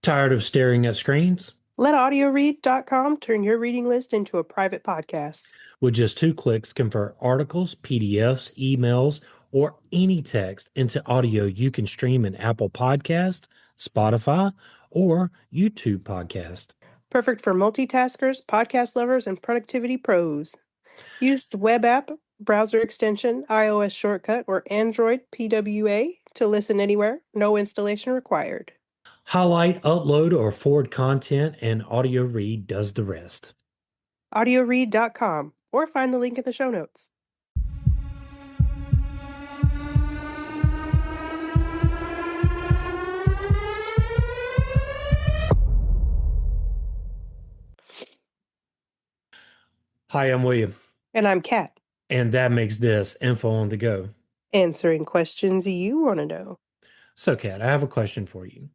Tired of staring at screens? Let audioread.com turn your reading list into a private podcast. With just 2 clicks, convert articles, PDFs, emails, or any text into audio you can stream in Apple Podcast, Spotify, or YouTube Podcast. Perfect for multitaskers, podcast lovers, and productivity pros. Use the web app, browser extension, iOS shortcut, or Android PWA to listen anywhere. No installation required. Highlight, upload, or forward content, and Audio Read does the rest. audioread.com, or find the link in the show notes. Hi, I'm William. And I'm Kat, And that makes this Info on the Go. answering questions you want to know. So, Kat, I have a question for you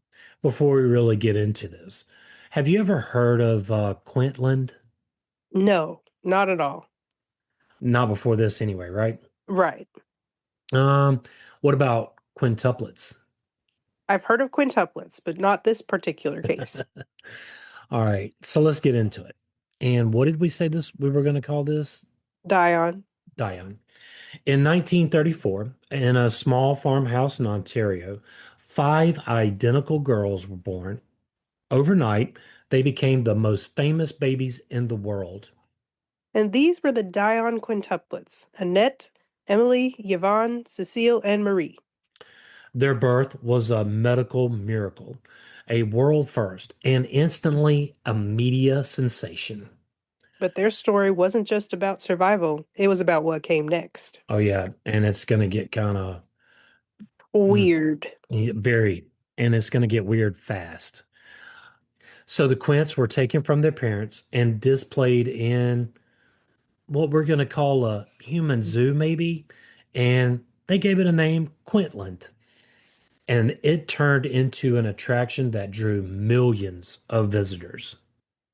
before we really get into this. Have you ever heard of Quintland? No, not at all. Not before this, anyway, right? Right. What about quintuplets? I've heard of quintuplets, but not this particular case. All right, so let's get into it. And what did we say we were going to call this? Dionne. Dionne. In 1934, in a small farmhouse in Ontario, 5 identical girls were born. Overnight, they became the most famous babies in the world. And these were the Dionne Quintuplets: Annette, Émilie, Yvonne, Cécile, and Marie. Their birth was a medical miracle, a world first, and instantly a media sensation. But their story wasn't just about survival, it was about what came next. Oh, yeah, and it's going to get kind of Weird. very, and it's going to get weird fast. So the Quints were taken from their parents and displayed in what we're going to call a human zoo, maybe, and they gave it a name, Quintland. And it turned into an attraction that drew millions of visitors.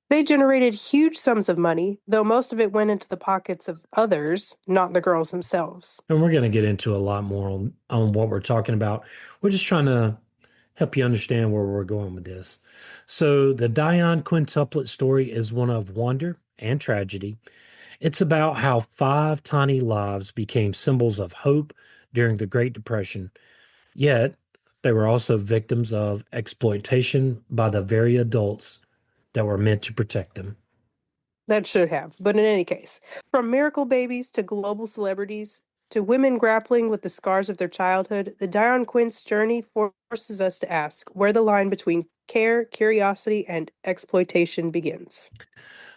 They generated huge sums of money, though most of it went into the pockets of others, not the girls themselves. And we're going to get into a lot more on what we're talking about. We're just trying to help you understand where we're going with this. So, the Dionne quintuplet story is one of wonder and tragedy. It's about how 5 tiny lives became symbols of hope during the Great Depression, yet they were also victims of exploitation by the very adults that were meant to protect them. That should have, but in any case, from miracle babies to global celebrities to women grappling with the scars of their childhood, the Dionne Quint's journey forces us to ask where the line between care, curiosity, and exploitation begins.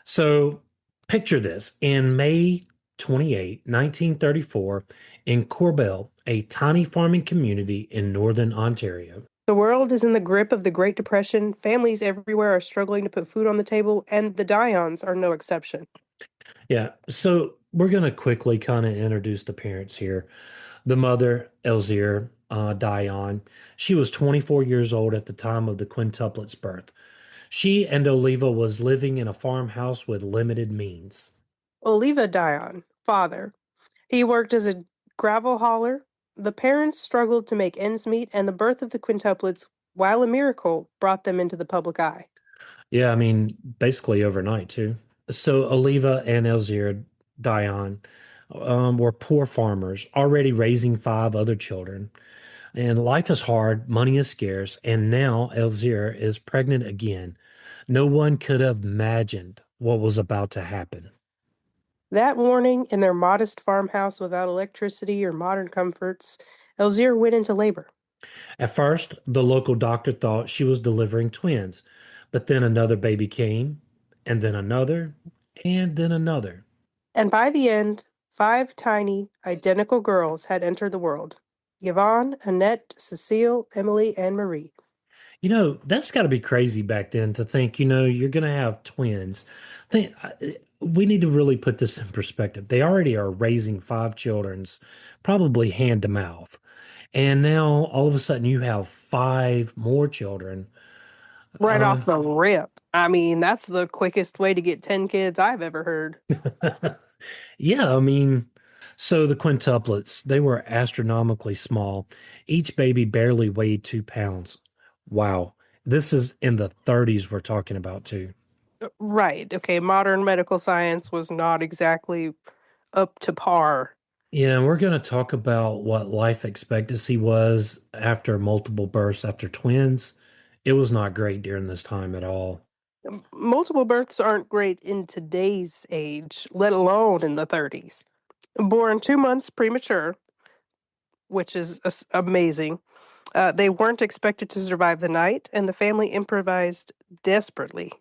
So picture this. In May 28, 1934, in Corbell, a tiny farming community in northern Ontario. The world is in the grip of the Great Depression, families everywhere are struggling to put food on the table, and the Dionnes are no exception. Yeah, so we're going to quickly kind of introduce the parents here. The mother, Elzire Dionne, she was 24 years old at the time of the quintuplets' birth. She and Oliva was living in a farmhouse with limited means. Oliva Dionne, father. He worked as a gravel hauler. The parents struggled to make ends meet, and the birth of the quintuplets, while a miracle, brought them into the public eye. Yeah, I mean, basically overnight, too. So Oliva and Elzire Dionne were poor farmers, already raising 5 other children. And life is hard, money is scarce, and now Elzire is pregnant again. No one could have imagined what was about to happen. That morning, in their modest farmhouse without electricity or modern comforts, Elzire went into labor. At first, the local doctor thought she was delivering twins, but then another baby came, and then another, and then another. And by the end, 5 tiny, identical girls had entered the world: Yvonne, Annette, Cécile, Émilie, and Marie. That's got to be crazy back then to think, you're going to have twins. We need to really put this in perspective. They already are raising 5 children's, probably hand to mouth. And now all of a sudden you have 5 more children. Right off the rip. I mean, that's the quickest way to get 10 kids I've ever heard. Yeah, I mean, so the quintuplets, they were astronomically small. Each baby barely weighed 2 pounds. Wow. This is in the 30s we're talking about too. Right. Okay. Modern medical science was not exactly up to par. Yeah, and we're going to talk about what life expectancy was after multiple births after twins. It was not great during this time at all. Multiple births aren't great in today's age, let alone in the 30s. Born 2 months premature, which is amazing. They weren't expected to survive the night, and the family improvised desperately.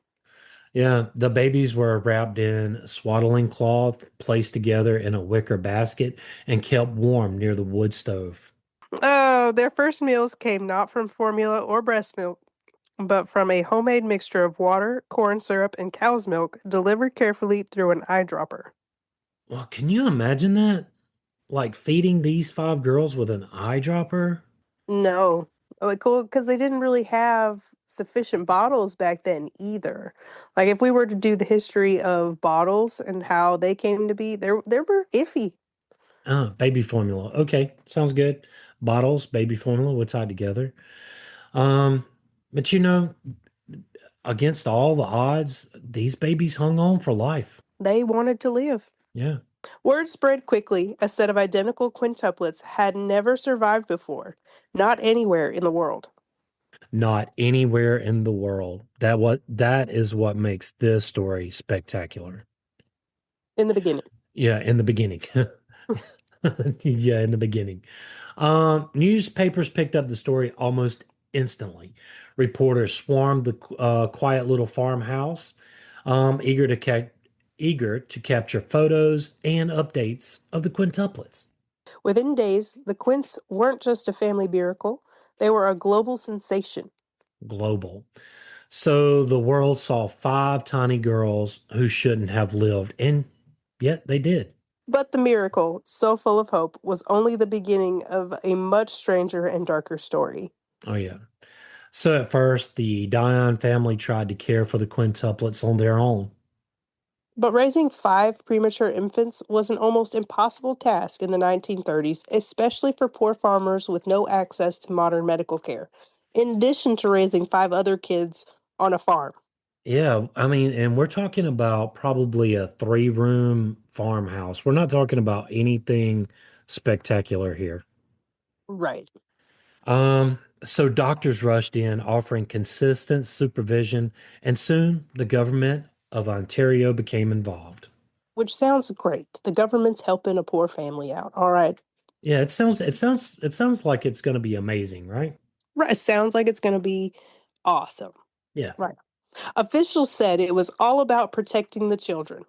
Yeah, the babies were wrapped in swaddling cloth, placed together in a wicker basket, and kept warm near the wood stove. Oh, their first meals came not from formula or breast milk, but from a homemade mixture of water, corn syrup, and cow's milk delivered carefully through an eyedropper. Well, can you imagine that? Like feeding these five girls with an eyedropper? No. Like, cool, because they didn't really have sufficient bottles back then either. Like, if we were to do the history of bottles and how they came to be, they were iffy. Baby formula. Okay, sounds good. Bottles, baby formula, we're tied together. Um, but against all the odds, these babies hung on for life. They wanted to live. Yeah. Word spread quickly. A set of identical quintuplets had never survived before, not anywhere in the world. Not anywhere in the world. That is what makes this story spectacular. In the beginning. Yeah, in the beginning. Yeah, in the beginning. Newspapers picked up the story almost instantly. Reporters swarmed the quiet little farmhouse, um, eager to ca eager to capture photos and updates of the quintuplets. Within days, the Quints weren't just a family miracle, they were a global sensation. Global. So the world saw five tiny girls who shouldn't have lived, and yet they did. But the miracle, so full of hope, was only the beginning of a much stranger and darker story. Oh yeah. So at first, the Dion family tried to care for the quintuplets on their own. But raising five premature infants was an almost impossible task in the 1930s, especially for poor farmers with no access to modern medical care, in addition to raising five other kids on a farm. Yeah, I mean, and we're talking about probably a three-room farmhouse. We're not talking about anything spectacular here. Right. So doctors rushed in, offering consistent supervision, and soon the government of Ontario became involved. Which sounds great. The government's helping a poor family out. All right. Yeah, it sounds like it's going to be amazing, right? Right. Sounds like it's going to be awesome. Yeah. Right. Officials said it was all about protecting the children.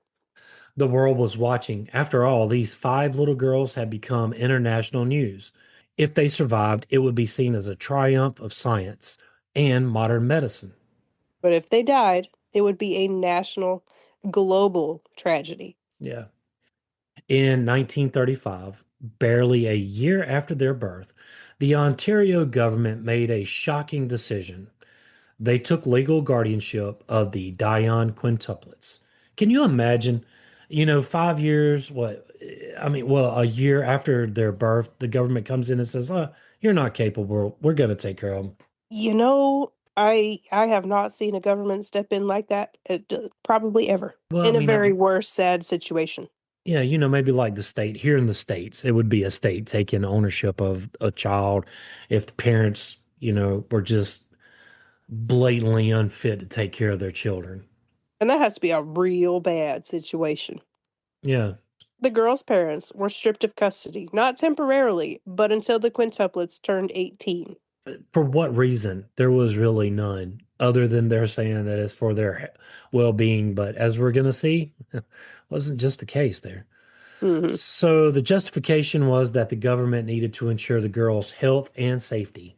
The world was watching. After all, these five little girls had become international news. If they survived, it would be seen as a triumph of science and modern medicine. But if they died, it would be a national, global tragedy. Yeah. In 1935, barely a year after their birth, the Ontario government made a shocking decision. They took legal guardianship of the Dionne quintuplets. Can you imagine, 5 years, a year after their birth, the government comes in and says, you're not capable. We're going to take care of them. I have not seen a government step in like that, probably ever, Well, I in a mean, very worse, sad situation. yeah, maybe like the state here in the States, it would be a state taking ownership of a child if the parents, were just blatantly unfit to take care of their children. And that has to be a real bad situation. Yeah. The girl's parents were stripped of custody, not temporarily, but until the quintuplets turned 18. For what reason? There was really none, other than they're saying that it's for their well-being. But as we're going to see, wasn't just the case there. Hmm. So the justification was that the government needed to ensure the girls' health and safety.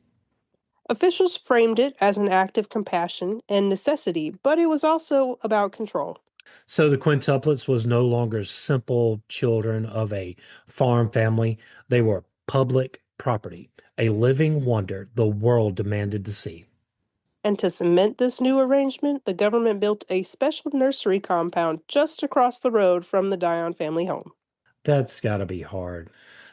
Officials framed it as an act of compassion and necessity, but it was also about control. So the quintuplets was no longer simple children of a farm family. They were public property, a living wonder the world demanded to see. And to cement this new arrangement, the government built a special nursery compound just across the road from the Dion family home. That's got to be hard.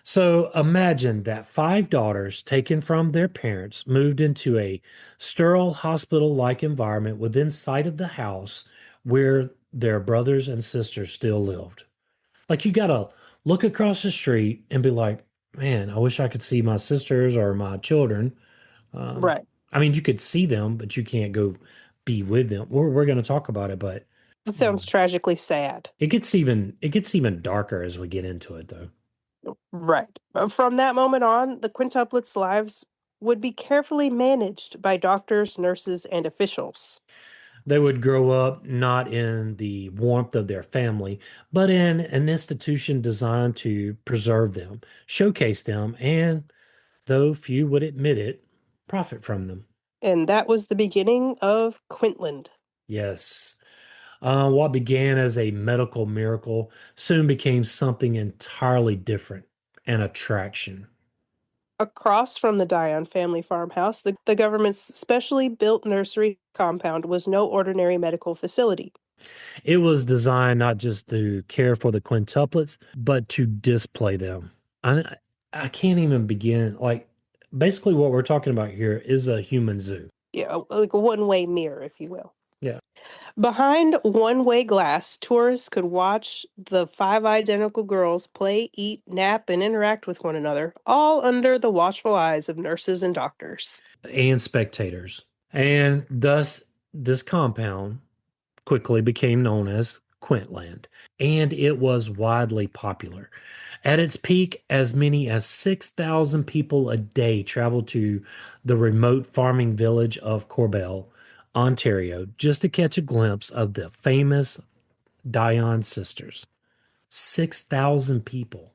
So imagine that five daughters taken from their parents moved into a sterile hospital-like environment within sight of the house where their brothers and sisters still lived. Like you gotta look across the street and be like, man, I wish I could see my sisters or my children. Um, Right. I mean, you could see them, but you can't go be with them. We're going to talk about it, but It uh, sounds tragically sad. it gets even darker as we get into it, though. Right. From that moment on, the quintuplets' lives would be carefully managed by doctors, nurses, and officials. They would grow up not in the warmth of their family, but in an institution designed to preserve them, showcase them, and, though few would admit it, profit from them. And that was the beginning of Quintland. Yes. What began as a medical miracle soon became something entirely different, an attraction. Across from the Dionne family farmhouse, the government's specially built nursery compound was no ordinary medical facility. It was designed not just to care for the quintuplets, but to display them. I can't even begin. Like, basically, what we're talking about here is a human zoo. Yeah, like a one-way mirror, if you will. Yeah. Behind one-way glass, tourists could watch the five identical girls play, eat, nap, and interact with one another, all under the watchful eyes of nurses and doctors. And spectators. And thus, this compound quickly became known as Quintland, and it was widely popular. At its peak, as many as 6,000 people a day traveled to the remote farming village of Corbell, Ontario, just to catch a glimpse of the famous Dionne sisters. 6,000 people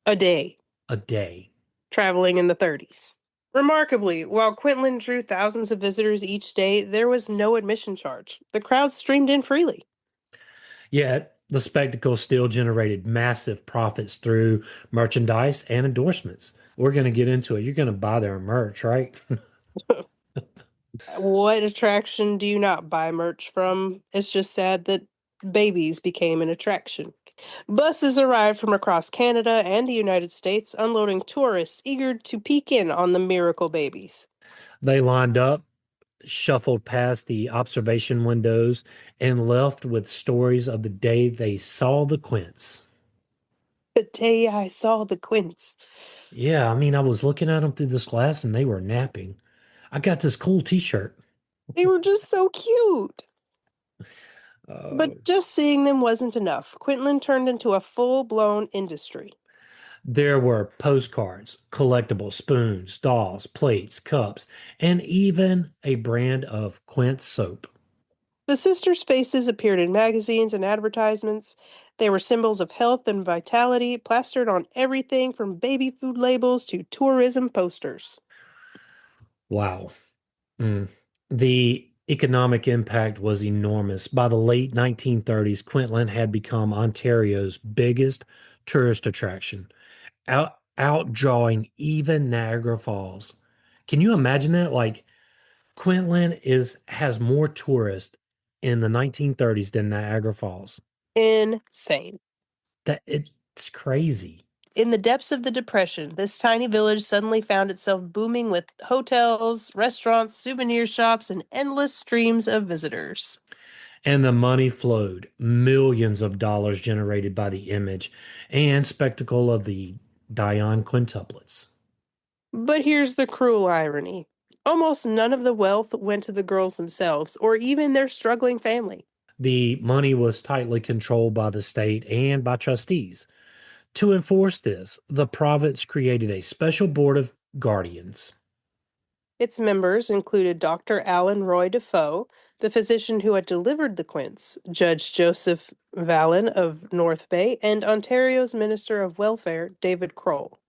A day, a day. traveling in the 30s. Remarkably, while Quintland drew thousands of visitors each day, there was no admission charge. The crowd streamed in freely. Yet, the spectacle still generated massive profits through merchandise and endorsements. We're going to get into it. You're going to buy their merch, right? What attraction do you not buy merch from? It's just sad that babies became an attraction. Buses arrived from across Canada and the United States, unloading tourists eager to peek in on the miracle babies. They lined up, shuffled past the observation windows, and left with stories of the day they saw the quints. The day I saw the quints. Yeah, I mean, I was looking at them through this glass and they were napping. I got this cool t-shirt. They were just so cute. Uh, But just seeing them wasn't enough. Quintland turned into a full blown industry. there were postcards, collectible spoons, dolls, plates, cups, and even a brand of quince soap. The sisters' faces appeared in magazines and advertisements. They were symbols of health and vitality, plastered on everything from baby food labels to tourism posters. Wow. Mm. The economic impact was enormous. By the late 1930s, Quintland had become Ontario's biggest tourist attraction, outdrawing even Niagara Falls. Can you imagine that? Like Quintland is has more tourists in the 1930s than Niagara Falls. Insane. That it's crazy. In the depths of the Depression, this tiny village suddenly found itself booming with hotels, restaurants, souvenir shops, and endless streams of visitors. And the money flowed, millions of dollars generated by the image and spectacle of the Dionne quintuplets. But here's the cruel irony. Almost none of the wealth went to the girls themselves or even their struggling family. The money was tightly controlled by the state and by trustees. To enforce this, the province created a special board of guardians. Its members included Dr. Alan Roy Defoe, the physician who had delivered the quints, Judge Joseph Vallon of North Bay, and Ontario's Minister of Welfare, David Kroll.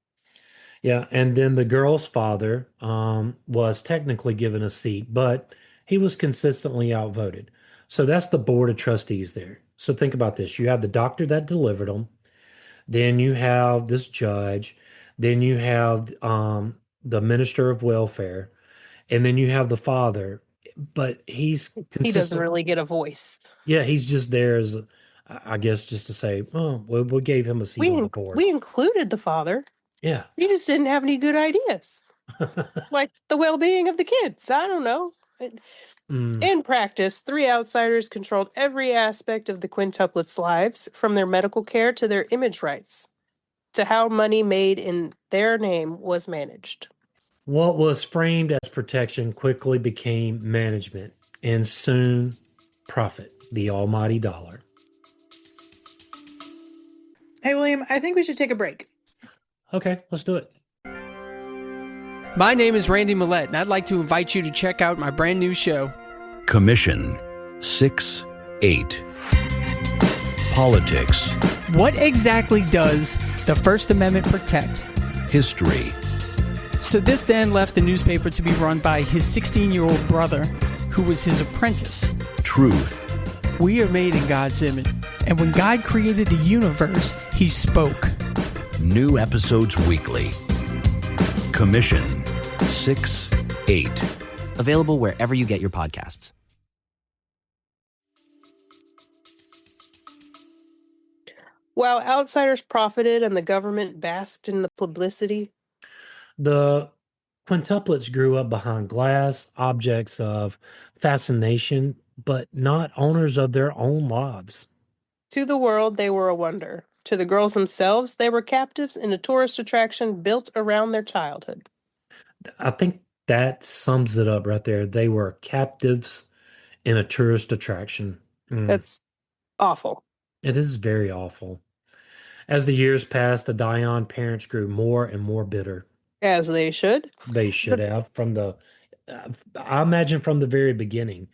Yeah, and then the girl's father was technically given a seat, but he was consistently outvoted. So that's the board of trustees there. So think about this. You have the doctor that delivered them, then you have this judge, then you have the minister of welfare, and then you have the father. But he's He doesn't consistent. really get a voice. Yeah, he's just there as, I guess, just to say, oh, we gave him a seat on the board. We included the father. Yeah. You just didn't have any good ideas, like the well-being of the kids. I don't know. Mm. In practice, three outsiders controlled every aspect of the quintuplets' lives, from their medical care to their image rights, to how money made in their name was managed. What was framed as protection quickly became management and soon profit, the almighty dollar. Hey, William, I think we should take a break. Okay, let's do it. My name is Randy Millette, and I'd like to invite you to check out my brand new show. Commission 6-8. Politics. What exactly does the First Amendment protect? History. So this then left the newspaper to be run by his 16-year-old brother, who was his apprentice. Truth. We are made in God's image, and when God created the universe, he spoke. New episodes weekly. Commission 6-8. Available wherever you get your podcasts. While outsiders profited and the government basked in the publicity, The quintuplets grew up behind glass, objects of fascination, but not owners of their own lives. to the world they were a wonder. To the girls themselves, they were captives in a tourist attraction built around their childhood. I think that sums it up right there. They were captives in a tourist attraction. That's awful. It is very awful. As the years passed, the Dionne parents grew more and more bitter. As they should. They should have I imagine from the very beginning.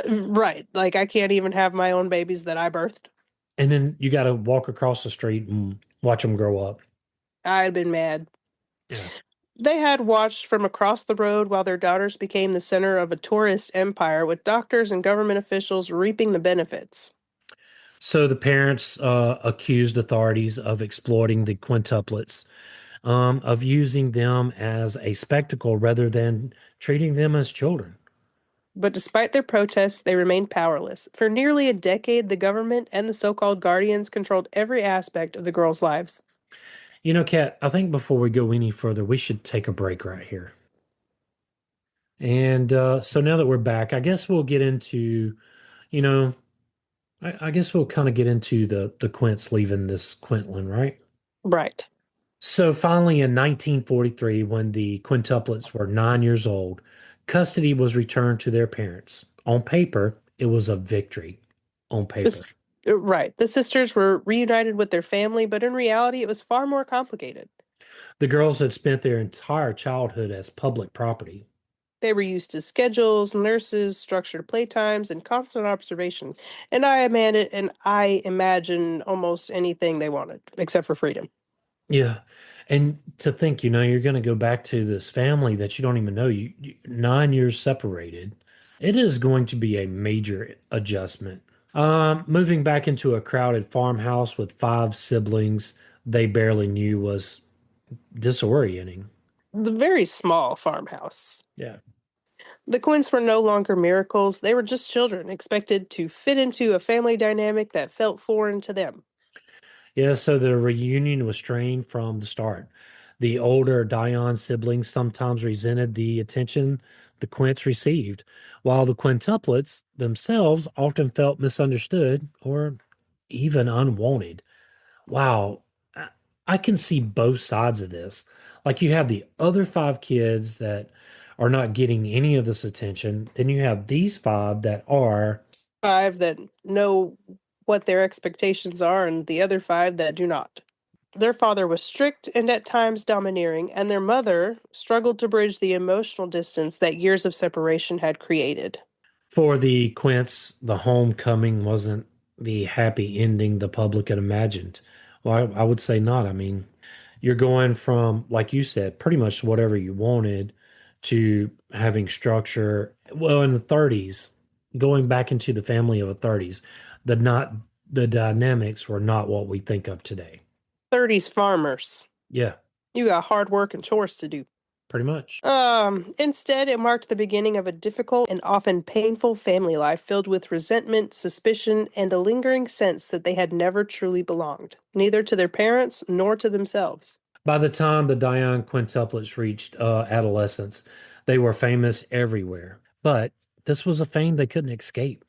Right. Like, I can't even have my own babies that I birthed. And then you got to walk across the street and watch them grow up. I'd been mad. Yeah. They had watched from across the road while their daughters became the center of a tourist empire, with doctors and government officials reaping the benefits. So the parents accused authorities of exploiting the quintuplets, of using them as a spectacle rather than treating them as children. But despite their protests, they remained powerless. For nearly a decade, the government and the so-called guardians controlled every aspect of the girls' lives. You know, Kat, I think before we go any further, we should take a break right here. And so now that we're back, I guess we'll get into, you know, I guess we'll kind of get into the Quints leaving this Quintland, right? Right. So finally, in 1943, when the quintuplets were 9 years old, custody was returned to their parents. On paper, it was a victory. On paper. Right. The sisters were reunited with their family, but in reality, it was far more complicated. The girls had spent their entire childhood as public property. They were used to schedules, nurses, structured playtimes, and constant observation. And I imagine almost anything they wanted, except for freedom. Yeah. And to think, you're going to go back to this family that you don't even know, 9 years separated. It is going to be a major adjustment. Moving back into a crowded farmhouse with five siblings they barely knew was disorienting. The very small farmhouse. Yeah. The Quints were no longer miracles. They were just children, expected to fit into a family dynamic that felt foreign to them. Yeah, so the reunion was strained from the start. The older Dionne siblings sometimes resented the attention the Quints received, while the quintuplets themselves often felt misunderstood or even unwanted. Wow, I can see both sides of this. Like you have the other five kids that are not getting any of this attention, then you have these five that are. Five that know what their expectations are, and the other five that do not. Their father was strict and at times domineering, and their mother struggled to bridge the emotional distance that years of separation had created. For the Quints, the homecoming wasn't the happy ending the public had imagined. Well, I would say not. I mean, you're going from, like you said, pretty much whatever you wanted to having structure. Well, in the 30s, going back into the family of the 30s, the dynamics were not what we think of today. 30s farmers. Yeah, You got hard work and chores to do. pretty much. Instead, it marked the beginning of a difficult and often painful family life filled with resentment, suspicion, and a lingering sense that they had never truly belonged, neither to their parents nor to themselves. By the time the Dionne quintuplets reached adolescence, they were famous everywhere. But this was a fame they couldn't escape.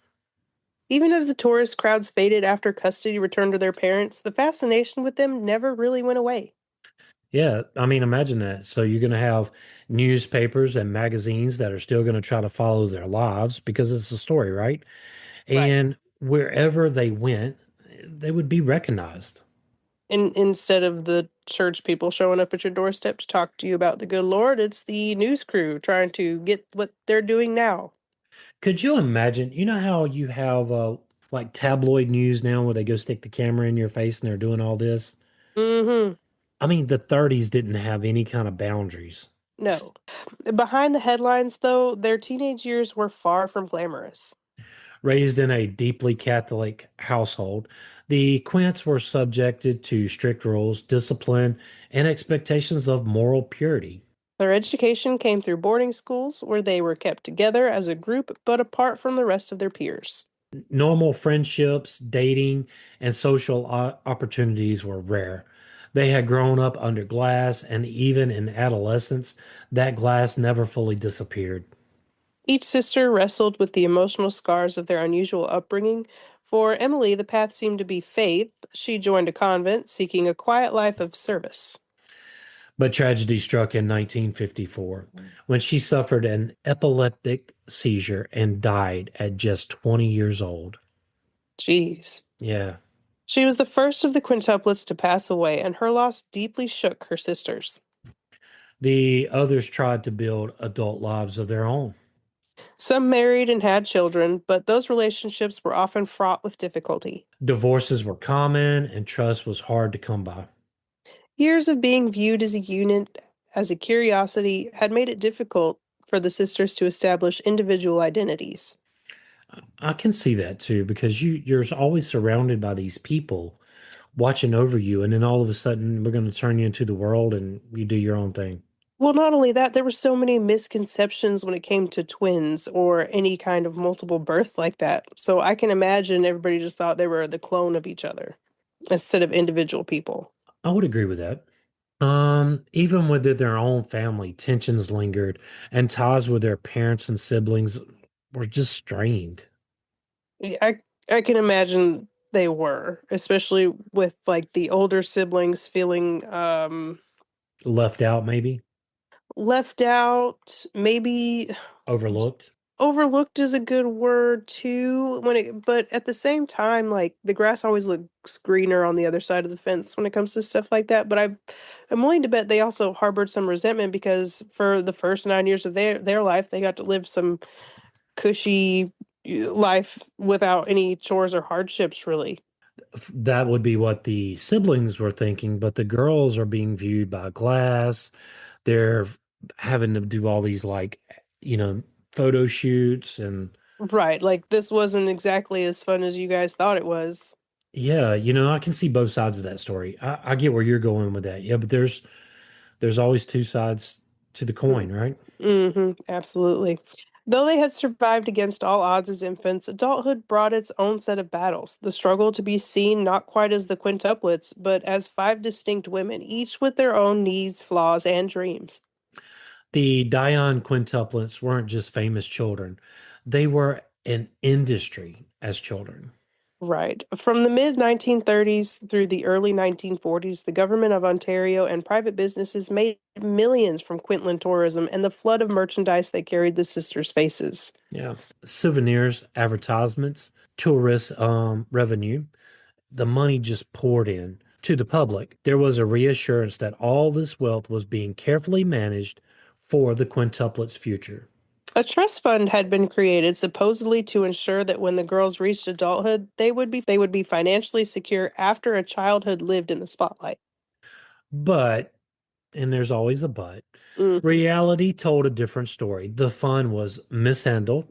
Even as the tourist crowds faded after custody returned to their parents, the fascination with them never really went away. Yeah, I mean, imagine that. So you're going to have newspapers and magazines that are still going to try to follow their lives because it's a story, right? Right. And wherever they went, they would be recognized. And instead of the church people showing up at your doorstep to talk to you about the good Lord, it's the news crew trying to get what they're doing now. Could you imagine? You know how you have like tabloid news now where they go stick the camera in your face and they're doing all this? Mm-hmm. I mean, the 30s didn't have any kind of boundaries. No. Behind the headlines, though, their teenage years were far from glamorous. Raised in a deeply Catholic household, the Quints were subjected to strict rules, discipline, and expectations of moral purity. Their education came through boarding schools where they were kept together as a group but apart from the rest of their peers. Normal friendships, dating, and social opportunities were rare. They had grown up under glass, and even in adolescence, that glass never fully disappeared. Each sister wrestled with the emotional scars of their unusual upbringing. For Emily, the path seemed to be faith. She joined a convent, seeking a quiet life of service. But tragedy struck in 1954 when she suffered an epileptic seizure and died at just 20 years old. Jeez. Yeah. She was the first of the quintuplets to pass away, and her loss deeply shook her sisters. The others tried to build adult lives of their own. Some married and had children, but those relationships were often fraught with difficulty. Divorces were common and trust was hard to come by. Years of being viewed as a unit, as a curiosity, had made it difficult for the sisters to establish individual identities. I can see that too because you're always surrounded by these people watching over you, and then all of a sudden we're going to turn you into the world and you do your own thing. Well, not only that, there were so many misconceptions when it came to twins or any kind of multiple birth like that. So I can imagine everybody just thought they were the clone of each other instead of individual people. I would agree with that. Even within their own family, tensions lingered, and ties with their parents and siblings were just strained. Yeah, I can imagine they were, especially with like the older siblings feeling Left out, maybe left out, maybe overlooked. overlooked is a good word too when it but at the same time like the grass always looks greener on the other side of the fence when it comes to stuff like that, but I'm willing to bet they also harbored some resentment because for the first 9 years of their life they got to live some cushy life without any chores or hardships really. That would be what the siblings were thinking, but the girls are being viewed by glass. They're having to do all these you know, photo shoots and Right, like this wasn't exactly as fun as you guys thought it was. yeah, I can see both sides of that story. I get where you're going with that. Yeah, but there's always two sides to the coin, right? Mm-hmm, absolutely. Though they had survived against all odds as infants, adulthood brought its own set of battles. The struggle to be seen not quite as the quintuplets, but as five distinct women, each with their own needs, flaws, and dreams. The Dionne quintuplets weren't just famous children. They were an industry as children. Right. From the mid 1930s through the early 1940s, the government of Ontario and private businesses made millions from Quintland tourism and the flood of merchandise that carried the sisters' faces. Yeah. Souvenirs, advertisements, tourist revenue, the money just poured in to the public. There was a reassurance that all this wealth was being carefully managed for the quintuplets' future. A trust fund had been created supposedly to ensure that when the girls reached adulthood, they would be financially secure after a childhood lived in the spotlight. But, and there's always a but, Mhm. reality told a different story. The fund was mishandled,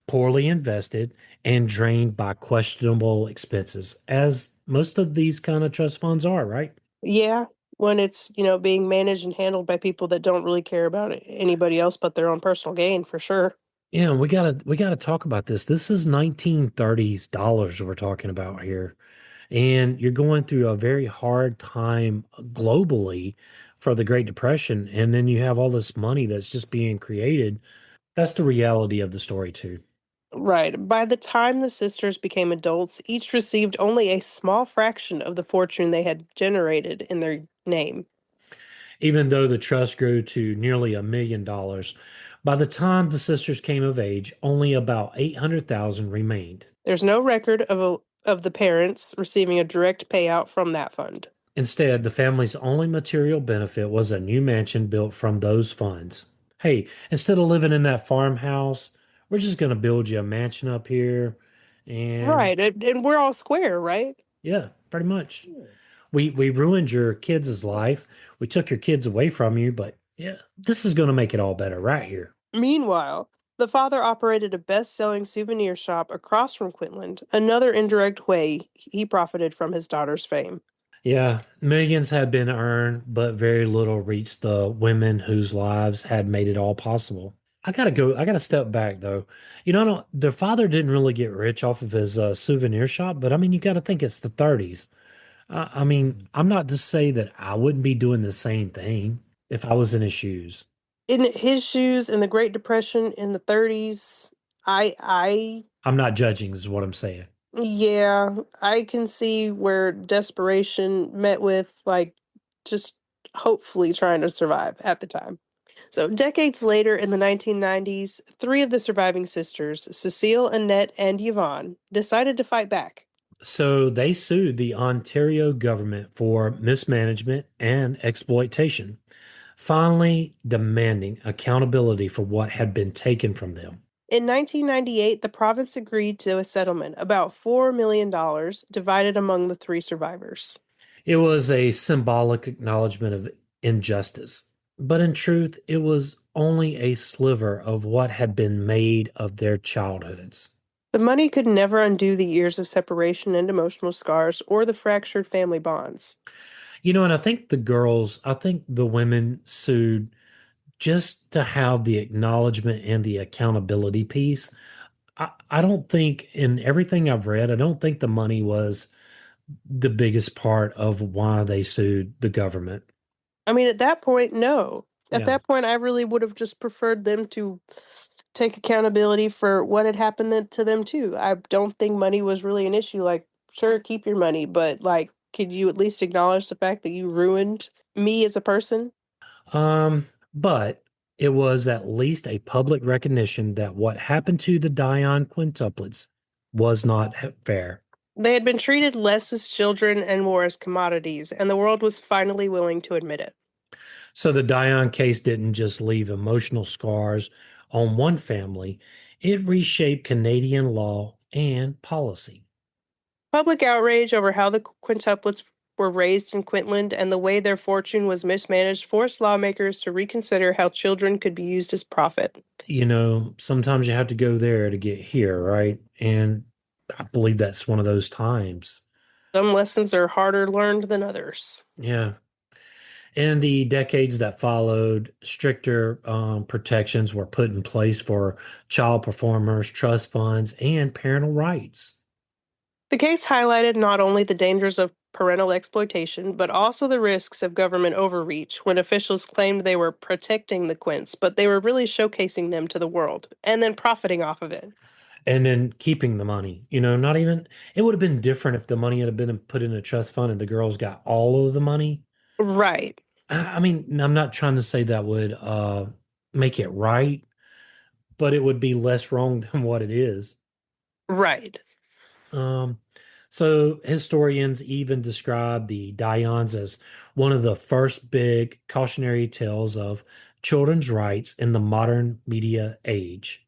poorly invested, and drained by questionable expenses, as most of these kind of trust funds are, right? Yeah, when it's, being managed and handled by people that don't really care about anybody else but their own personal gain, for sure. Yeah, we gotta talk about this. This is 1930s dollars we're talking about here. And you're going through a very hard time globally for the Great Depression. And then you have all this money that's just being created. That's the reality of the story, too. Right. By the time the sisters became adults, each received only a small fraction of the fortune they had generated in their name. Even though the trust grew to nearly $1 million, by the time the sisters came of age, only about 800,000 remained. There's no record of the parents receiving a direct payout from that fund. Instead, the family's only material benefit was a new mansion built from those funds. Hey, instead of living in that farmhouse, we're just going to build you a mansion up here. And Right. And we're all square, right? yeah, pretty much. We ruined your kids' life. We took your kids away from you, but yeah, this is going to make it all better right here. Meanwhile, the father operated a best-selling souvenir shop across from Quintland, another indirect way he profited from his daughter's fame. Yeah, millions had been earned, but very little reached the women whose lives had made it all possible. I gotta step back though. I don't, their father didn't really get rich off of his souvenir shop, but I mean, you got to think it's the 30s. I mean, I'm not to say that I wouldn't be doing the same thing if I was in his shoes. In his shoes in the Great Depression in the 30s, I I'm not judging, is what I'm saying. yeah, I can see where desperation met with like just hopefully trying to survive at the time. So, decades later in the 1990s, three of the surviving sisters, Cécile, Annette, and Yvonne, decided to fight back. So they sued the Ontario government for mismanagement and exploitation, finally demanding accountability for what had been taken from them. In 1998, the province agreed to a settlement, about $4 million, divided among the three survivors. It was a symbolic acknowledgement of injustice, but in truth, it was only a sliver of what had been made of their childhoods. The money could never undo the years of separation and emotional scars or the fractured family bonds. And I think the women sued just to have the acknowledgement and the accountability piece. I don't think, in everything I've read, I don't think the money was the biggest part of why they sued the government. I mean, at that point, no. At Yeah. that point, I really would have just preferred them to take accountability for what had happened to them, too. I don't think money was really an issue. Like, sure, keep your money, but, like, could you at least acknowledge the fact that you ruined me as a person? But it was at least a public recognition that what happened to the Dionne quintuplets was not fair. They had been treated less as children and more as commodities, and the world was finally willing to admit it. So the Dionne case didn't just leave emotional scars on one family, it reshaped Canadian law and policy. Public outrage over how the quintuplets were raised in Quintland and the way their fortune was mismanaged forced lawmakers to reconsider how children could be used as profit. Sometimes you have to go there to get here, right? And I believe that's one of those times. Some lessons are harder learned than others. Yeah. In the decades that followed, stricter protections were put in place for child performers, trust funds, and parental rights. The case highlighted not only the dangers of parental exploitation, but also the risks of government overreach when officials claimed they were protecting the Quints, but they were really showcasing them to the world and then profiting off of it. And then keeping the money, not even, it would have been different if the money had been put in a trust fund and the girls got all of the money. Right, I mean, I'm not trying to say that would make it right, but it would be less wrong than what it is. right. Um, so historians even describe the Dionnes as one of the first big cautionary tales of children's rights in the modern media age.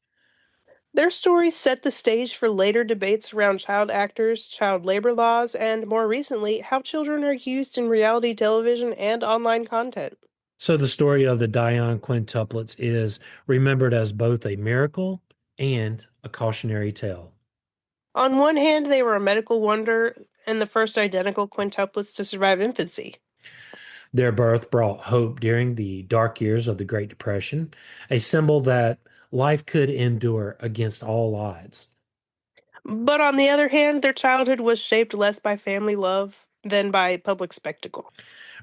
Their stories set the stage for later debates around child actors, child labor laws, and more recently, how children are used in reality television and online content. So the story of the Dionne quintuplets is remembered as both a miracle and a cautionary tale. On one hand, they were a medical wonder and the first identical quintuplets to survive infancy. Their birth brought hope during the dark years of the Great Depression, a symbol that life could endure against all odds. But on the other hand, their childhood was shaped less by family love than by public spectacle.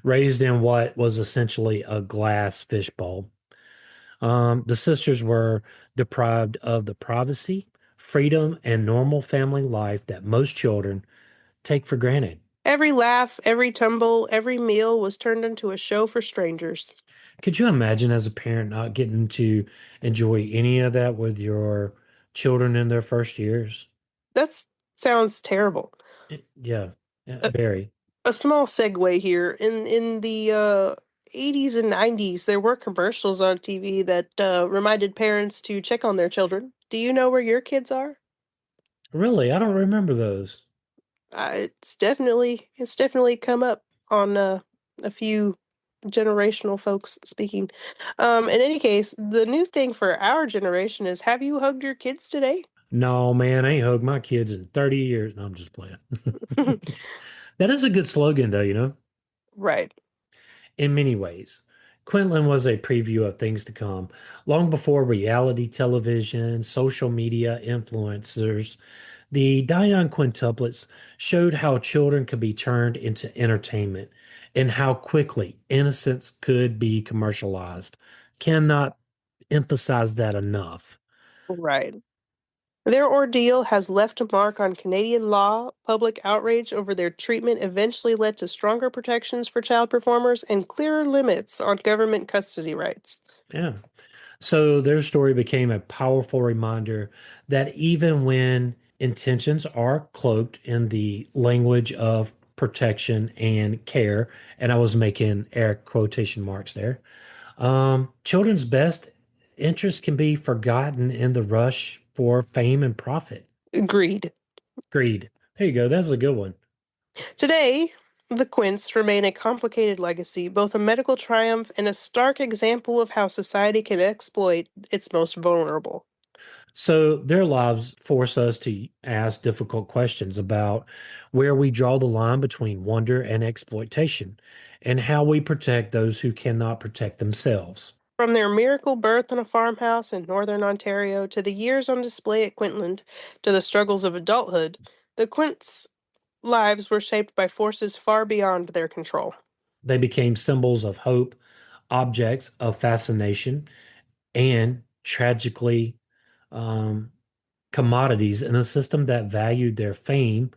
Raised in what was essentially a glass fishbowl. The sisters were deprived of the privacy, freedom, and normal family life that most children take for granted. Every laugh, every tumble, every meal was turned into a show for strangers. Could you imagine as a parent not getting to enjoy any of that with your children in their first years? That sounds terrible. Yeah, yeah, A, very. a small segue here. In the 80s and 90s, there were commercials on TV that reminded parents to check on their children. Do you know where your kids are? Really, I don't remember those. It's definitely come up on a few generational folks speaking. In any case, the new thing for our generation is, have you hugged your kids today? No, man, I ain't hugged my kids in 30 years. No, I'm just playing. That is a good slogan, though, you know, Right. in many ways. Quintland was a preview of things to come, long before reality television, social media influencers. The Dionne Quintuplets showed how children could be turned into entertainment and how quickly innocence could be commercialized. Cannot emphasize that enough. Right. Their ordeal has left a mark on Canadian law. Public outrage over their treatment eventually led to stronger protections for child performers and clearer limits on government custody rights. Yeah. So their story became a powerful reminder that even when intentions are cloaked in the language of protection and care, and I was making air quotation marks there, children's best interests can be forgotten in the rush for fame and profit. Agreed. Greed. There you go. That's a good one. Today, the Quints remain a complicated legacy, both a medical triumph and a stark example of how society can exploit its most vulnerable. So their lives force us to ask difficult questions about where we draw the line between wonder and exploitation and how we protect those who cannot protect themselves. From their miracle birth in a farmhouse in northern Ontario to the years on display at Quintland to the struggles of adulthood, the Quints' lives were shaped by forces far beyond their control. They became symbols of hope, objects of fascination, and tragically, um, commodities in a system that valued their fame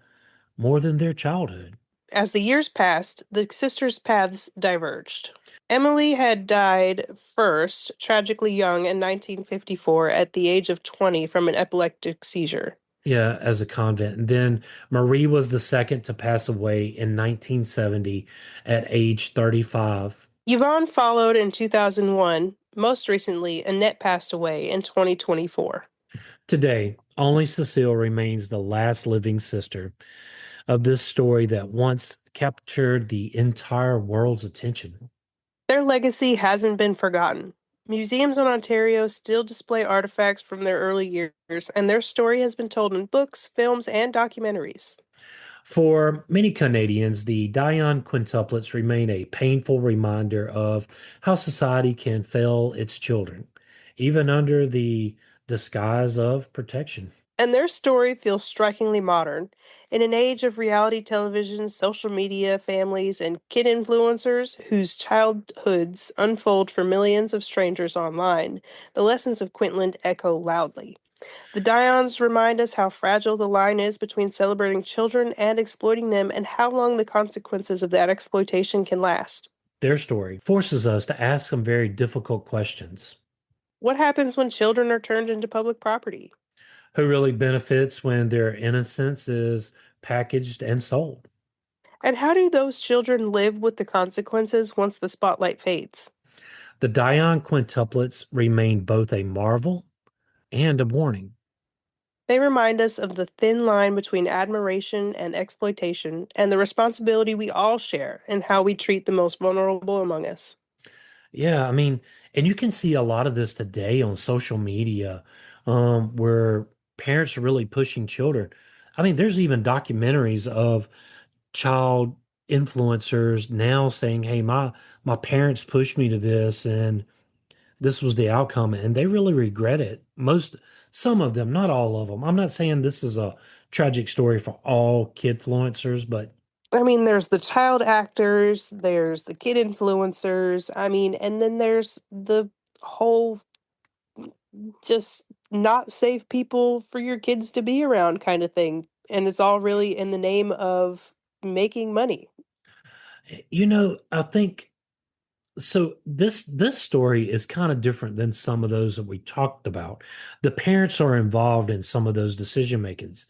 more than their childhood. As the years passed, the sisters' paths diverged. Émilie had died first, tragically young in 1954 at the age of 20 from an epileptic seizure. Yeah, as a convent. And then Marie was the second to pass away in 1970 at age 35. Yvonne followed in 2001. Most recently, Annette passed away in 2024. Today, only Cécile remains the last living sister of this story that once captured the entire world's attention. Their legacy hasn't been forgotten. Museums in Ontario still display artifacts from their early years, and their story has been told in books, films, and documentaries. For many Canadians, the Dionne quintuplets remain a painful reminder of how society can fail its children, even under the disguise of protection. And their story feels strikingly modern. In an age of reality television, social media, families, and kid influencers whose childhoods unfold for millions of strangers online, the lessons of Quintland echo loudly. The Dions remind us how fragile the line is between celebrating children and exploiting them, and how long the consequences of that exploitation can last. Their story forces us to ask some very difficult questions. What happens when children are turned into public property? Who really benefits when their innocence is packaged and sold? And how do those children live with the consequences once the spotlight fades? The Dionne quintuplets remain both a marvel and a warning. They remind us of the thin line between admiration and exploitation, and the responsibility we all share in how we treat the most vulnerable among us. Yeah, I mean, and you can see a lot of this today on social media, where parents are really pushing children. I mean, there's even documentaries of child influencers now saying, "Hey, my parents pushed me to this," and this was the outcome, and they really regret it. Some of them, not all of them. I'm not saying this is a tragic story for all kid influencers, but I mean, there's the child actors, there's the kid influencers. I mean, and then there's the whole just not safe people for your kids to be around kind of thing. And it's all really in the name of making money. I think so. This story is kind of different than some of those that we talked about. The parents are involved in some of those decision makings.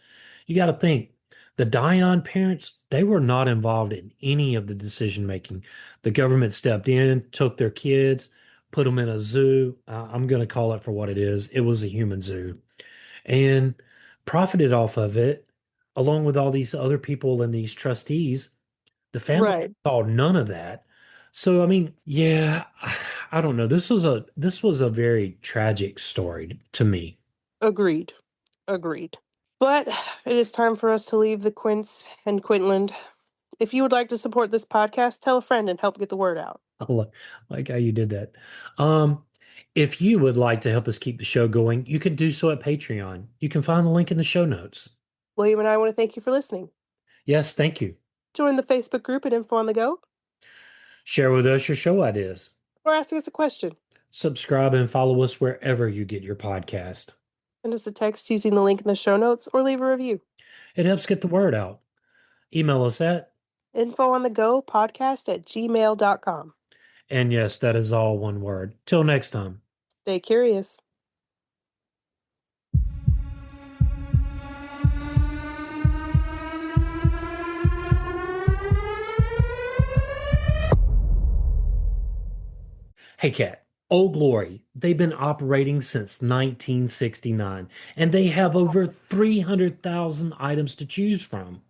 You got to think the Dion parents, they were not involved in any of the decision making. The government stepped in, took their kids, put them in a zoo. I'm going to call it for what it is. It was a human zoo, and profited off of it, along with all these other people and these trustees. The family Right. saw none of that. So I mean, yeah, I don't know. This was a very tragic story to me. Agreed. Agreed. But it is time for us to leave the Quints and Quintland. If you would like to support this podcast, tell a friend and help get the word out. I like how you did that. Um, if you would like to help us keep the show going, you can do so at Patreon. You can find the link in the show notes. William and I want to thank you for listening. Yes, thank you. Join the Facebook group at Info on the Go Share with us your show ideas. or ask us a question. Subscribe and follow us wherever you get your podcast. Send us a text using the link in the show notes or leave a review. It helps get the word out. Email us at, infoonthegopodcast@gmail.com. and yes, that is all one word. Till next time. Stay curious. Hey, Kat. Old Glory, they've been operating since 1969, and they have over 300,000 items to choose from.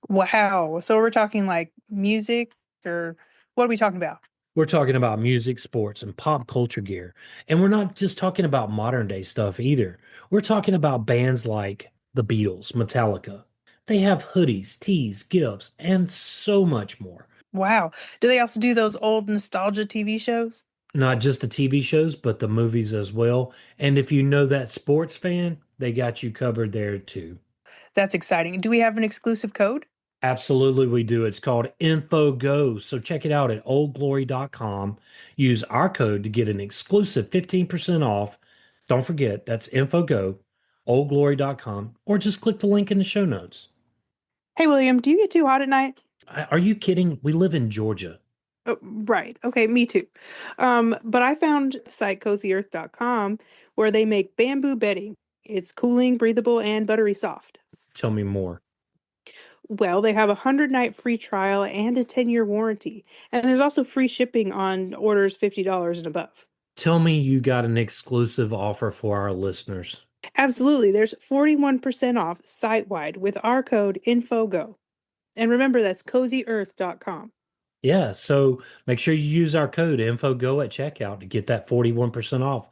Wow. So we're talking like music or what are we talking about? We're talking about music, sports, and pop culture gear. And we're not just talking about modern day stuff either. We're talking about bands like the Beatles, Metallica. They have hoodies, tees, gifts, and so much more. Wow. Do they also do those old nostalgia TV shows? Not just the TV shows, but the movies as well. And if you know that sports fan, they got you covered there too. That's exciting. Do we have an exclusive code? Absolutely, we do. It's called InfoGo. So check it out at oldglory.com. Use our code to get an exclusive 15% off. Don't forget, that's InfoGo, oldglory.com, or just click the link in the show notes. Hey, William, do you get too hot at night? Are you kidding? We live in Georgia. Oh, right. Okay, me too. But I found the site cozyearth.com where they make bamboo bedding. It's cooling, breathable, and buttery soft. Tell me more. Well, they have a 100-night free trial and a 10-year warranty. And there's also free shipping on orders $50 and above. Tell me you got an exclusive offer for our listeners. Absolutely. There's 41% off site-wide with our code INFOGO. And remember, that's cozyearth.com. Yeah, so make sure you use our code InfoGo at checkout to get that 41% off.